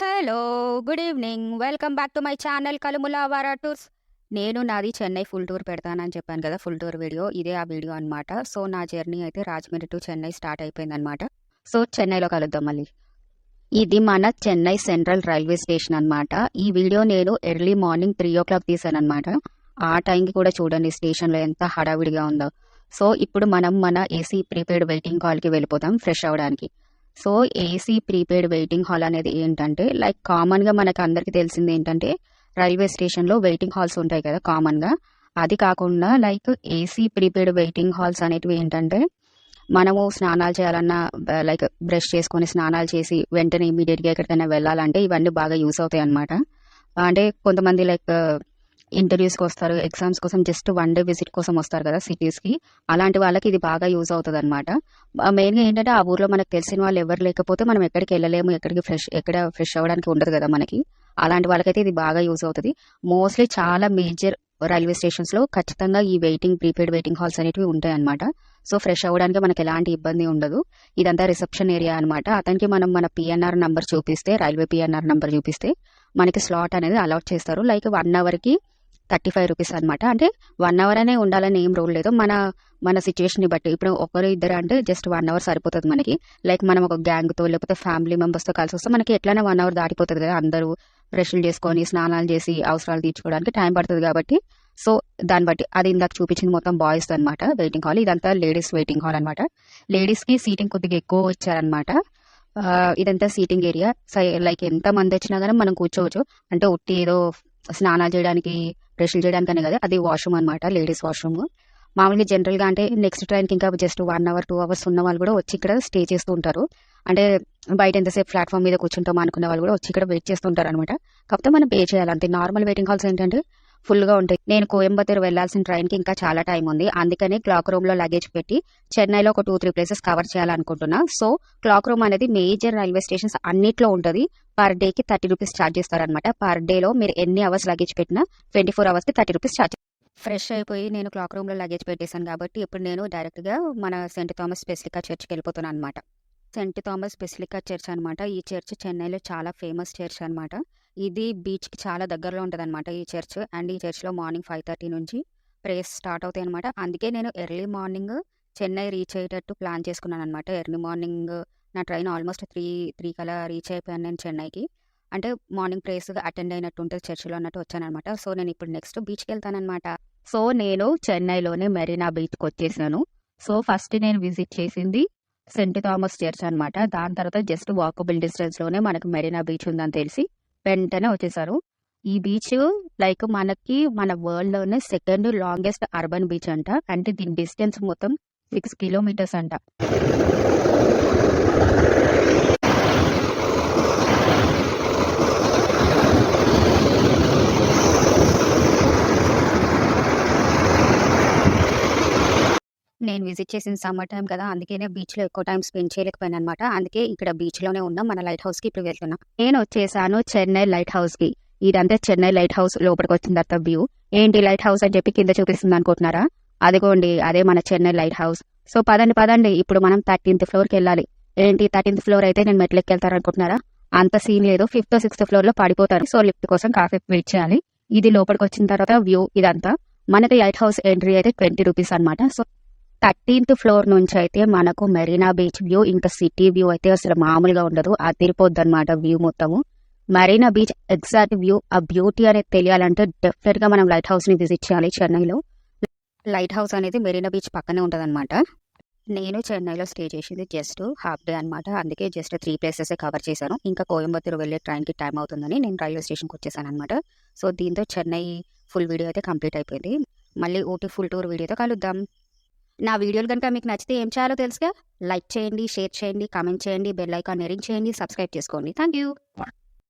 Hello, good evening. Welcome back to my channel Kalumulavara tours. నేను నాది Chennai full tour పెడతానని చెప్పాను కదా, ఫుల్ టూర్ వీడియో. ఇదే ఆ వీడియో అనమాట. సో నా జర్నీ అయితే రాజమండ్రి టు చెన్నై స్టార్ట్ అయిపోయిందనమాట. సో చెన్నైలో కలుద్దాం మళ్ళీ. ఇది మన చెన్నై సెంట్రల్ రైల్వే స్టేషన్ అనమాట. ఈ వీడియో నేను ఎర్లీ మార్నింగ్ 3 o'clock తీసాను అనమాట. ఆ టైంకి కూడా చూడండి స్టేషన్లో ఎంత హడావిడిగా ఉందో. సో ఇప్పుడు మనం మన ఏసీ ప్రీపెయిడ్ వెయిటింగ్ హాల్కి వెళ్ళిపోతాం ఫ్రెష్ అవ్వడానికి. So AC prepaid waiting hall అనేది ఏంటంటే, లైక్ కామన్గా మనకు అందరికీ తెలిసింది ఏంటంటే, రైల్వే స్టేషన్లో వెయిటింగ్ హాల్స్ ఉంటాయి కదా కామన్గా. అది కాకుండా like AC prepaid waiting halls అనేటివి ఏంటంటే, మనము స్నానాలు చేయాలన్నా లైక్ బ్రష్ చేసుకొని స్నానాలు చేసి వెంటనే ఇమీడియట్గా ఎక్కడికైనా వెళ్ళాలంటే ఇవన్నీ బాగా యూస్ అవుతాయి అనమాట. అంటే కొంతమంది లైక్ ఇంటర్వ్యూస్కి వస్తారు, ఎగ్జామ్స్ కోసం జస్ట్ 1 day విజిట్ కోసం వస్తారు కదా సిటీస్కి. అలాంటి వాళ్ళకి ఇది బాగా యూజ్ అవుతుంది అనమాట. మెయిన్గా ఏంటంటే ఆ ఊర్లో మనకు తెలిసిన వాళ్ళు ఎవరు లేకపోతే మనం ఎక్కడికి వెళ్ళలేము, ఎక్కడ ఫ్రెష్ అవ్వడానికి ఉండదు కదా మనకి. అలాంటి వాళ్ళకైతే ఇది బాగా యూజ్ అవుతుంది. మోస్ట్లీ చాలా మేజర్ రైల్వే స్టేషన్స్లో ఖచ్చితంగా ఈ ప్రీపెయిడ్ వెయిటింగ్ హాల్స్ అనేటివి ఉంటాయి అనమాట. సో ఫ్రెష్ అవ్వడానికి మనకి ఎలాంటి ఇబ్బంది ఉండదు. ఇదంతా రిసెప్షన్ ఏరియా అనమాట. అతనికి మనం మన పిఎన్ఆర్ నంబర్ చూపిస్తే, రైల్వే పిఎన్ఆర్ నంబర్ చూపిస్తే మనకి స్లాట్ అనేది అలాట్ చేస్తారు. లైక్ 1 hourకి 35 రూపీస్ అనమాట. అంటే 1 hour అనే ఉండాలని ఏం రూల్ లేదు. మన సిచ్యువేషన్ని బట్టి. ఇప్పుడు ఒకరు ఇద్దరు అంటే జస్ట్ 1 hour సరిపోతుంది మనకి. లైక్ మనం ఒక గ్యాంగ్తో లేకపోతే ఫ్యామిలీ మెంబర్స్తో కలిసి వస్తే మనకి ఎట్లైనా 1 hour దాటిపోతుంది కదా. అందరూ బ్రష్లు చేసుకొని స్నానాలు చేసి అవసరాలు తీర్చుకోవడానికి టైం పడుతుంది కాబట్టి. సో దాన్ని బట్టి అది ఇందాక చూపించింది మొత్తం బాయ్స్ అనమాట వెయిటింగ్ హాల్. ఇదంతా లేడీస్ వెయిటింగ్ హాల్ అనమాట. లేడీస్కి సీటింగ్ కొద్దిగా ఎక్కువ ఇచ్చారనమాట. ఇదంతా సీటింగ్ ఏరియా. లైక్ ఎంత మంది వచ్చినా కానీ మనం కూర్చోవచ్చు. అంటే ఉట్టి ఏదో స్నానాలు చేయడానికి బ్రష్లు చేయడానికి అనే కదా, అది వాష్రూమ్ అనమాట, లేడీస్ వాష్రూమ్. మామూలుగా జనరల్గా అంటే నెక్స్ట్ ట్రైన్కి ఇంకా జస్ట్ 1 hour 2 hours ఉన్న వాళ్ళు కూడా వచ్చి ఇక్కడ స్టే చేస్తూ ఉంటారు. అంటే బయట ఎంతసేపు ప్లాట్ఫామ్ మీద కూర్చుంటాం అనుకునే వాళ్ళు కూడా వచ్చి ఇక్కడ వెయిట్ చేస్తుంటారు అనమాట. కాకపోతే మనం పే చేయాలి అంతే. నార్మల్ వెయిటింగ్ హాల్స్ ఏంటంటే ఫుల్గా ఉంటాయి. నేను కోయంబత్తూరు వెళ్లాల్సిన ట్రైన్కి ఇంకా చాలా టైం ఉంది. అందుకని క్లాక్ రూమ్లో లగేజ్ పెట్టి చెన్నైలో ఒక 2-3 places కవర్ చేయాలనుకుంటున్నా. సో క్లాక్ రూమ్ అనేది మేజర్ రైల్వే స్టేషన్స్ అన్నిట్లో ఉంటుంది. పర్ డేకి 30 రూపీస్ ఛార్జ్ చేస్తారనమాట. పర్ డేలో మీరు ఎన్ని అవర్స్ లగేజ్ పెట్టినా 24 hours కి 30 రూపీస్ ఛార్జ్. ఫ్రెష్ అయిపోయి నేను క్లాక్ రూమ్లో లగేజ్ పెట్టేశాను కాబట్టి ఇప్పుడు నేను డైరెక్ట్గా మన సెంట్ థామస్ బెసిలికా చర్చ్కి వెళ్ళిపోతున్నాను అనమాట. సెంట్ థామస్ బెసిలికా చర్చ్ అనమాట. ఈ చర్చ్ చెన్నైలో చాలా ఫేమస్ చర్చ్ అనమాట. ఇది బీచ్కి చాలా దగ్గరలో ఉంటుంది అనమాట ఈ చర్చ్. అండ్ ఈ చర్చ్లో మార్నింగ్ 5:30 నుంచి ప్రేయర్స్ స్టార్ట్ అవుతాయి అనమాట. అందుకే నేను ఎర్లీ మార్నింగ్ చెన్నై రీచ్ అయ్యేటట్టు ప్లాన్ చేసుకున్నాను అనమాట. ఎర్లీ మార్నింగ్ నా ట్రైన్ ఆల్మోస్ట్ 3 కల్లా రీచ్ అయిపోయాను నేను చెన్నైకి. అంటే మార్నింగ్ ప్రేయర్స్ అటెండ్ అయినట్టు ఉంటుంది చర్చిలో అన్నట్టు వచ్చానమాట. సో నేను ఇప్పుడు నెక్స్ట్ బీచ్కి వెళ్తానమాట. సో నేను చెన్నైలోనే మెరీనా బీచ్కి వచ్చేసాను. సో ఫస్ట్ నేను విజిట్ చేసింది సెంట్ థామస్ చర్చ్ అనమాట. దాని తర్వాత జస్ట్ వాకబుల్ డిస్టెన్స్లోనే మనకు మెరీనా బీచ్ ఉందని తెలిసి వెంటనే వచ్చేసారు. ఈ బీచ్ లైక్ మన వరల్డ్లోనే సెకండ్ లాంగెస్ట్ అర్బన్ బీచ్ అంట. అంటే దీని డిస్టెన్స్ మొత్తం 6 kilometers అంట. నేను విజిట్ చేసిన సమ్మర్ టైం కదా, అందుకనే బీచ్లో ఎక్కువ టైం స్పెండ్ చేయలేకపోయాను అనమాట. అందుకే ఇక్కడ బీచ్లోనే ఉన్నాం. మన లైట్ హౌస్కి ఇప్పుడు వెళ్తున్నా. నేను వచ్చేసాను చెన్నై లైట్ హౌస్కి. ఇదంతా చెన్నై లైట్ హౌస్. లోపలికి వచ్చిన తర్వాత వ్యూ ఏంటి లైట్ హౌస్ అని చెప్పి కింద చూపిస్తుంది అనుకుంటున్నారా? అదిగోండి, అదే మన చెన్నై లైట్ హౌస్. సో పదండి ఇప్పుడు మనం 13th floorకి వెళ్ళాలి. ఏంటి 13th floor అయితే నేను మెట్లెక్కి వెళ్తారనుకుంటున్నారా? అంత సీన్ లేదు. 5th or 6th floorలో పడిపోతారు. సో లిఫ్ట్ కోసం కాసేపు వెయిట్ చేయాలి. ఇది లోపలికి వచ్చిన తర్వాత వ్యూ ఇదంతా. మనకి లైట్ హౌస్ ఎంట్రీ అయితే 20 రూపీస్ అనమాట. సో 13th floor నుంచి అయితే మనకు మెరీనా బీచ్ వ్యూ, ఇంకా సిటీ వ్యూ అయితే అసలు మామూలుగా ఉండదు. అదిరిపోద్ది అనమాట వ్యూ మొత్తము. మెరీనా బీచ్ ఎగ్జాక్ట్ వ్యూ, ఆ బ్యూటీ అనేది తెలియాలంటే డెఫినెట్ గా మనం లైట్ హౌస్ ని విజిట్ చేయాలి చెన్నైలో. లైట్ హౌస్ అనేది మెరీనా బీచ్ పక్కనే ఉంటుంది అనమాట. నేను చెన్నైలో స్టే చేసింది జస్ట్ హాఫ్ డే అనమాట. అందుకే జస్ట్ 3 places కవర్ చేశాను. ఇంకా కోయంబత్తూరు వెళ్ళే ట్రైన్కి టైం అవుతుందని నేను రైల్వే స్టేషన్కి వచ్చేసాను అనమాట. సో దీంతో చెన్నై ఫుల్ వీడియో అయితే కంప్లీట్ అయిపోయింది. మళ్ళీ ఊటీ ఫుల్ టూర్ వీడియోతో కలుద్దాం. నా వీడియోలు కనుక మీకు నచ్చితే ఏం చేయాలో తెలుసుగా. లైక్ చేయండి, షేర్ చేయండి, కామెంట్ చేయండి, బెల్ ఐకాన్ రింగ్ చేయండి, సబ్స్క్రైబ్ చేసుకోండి. Thank you.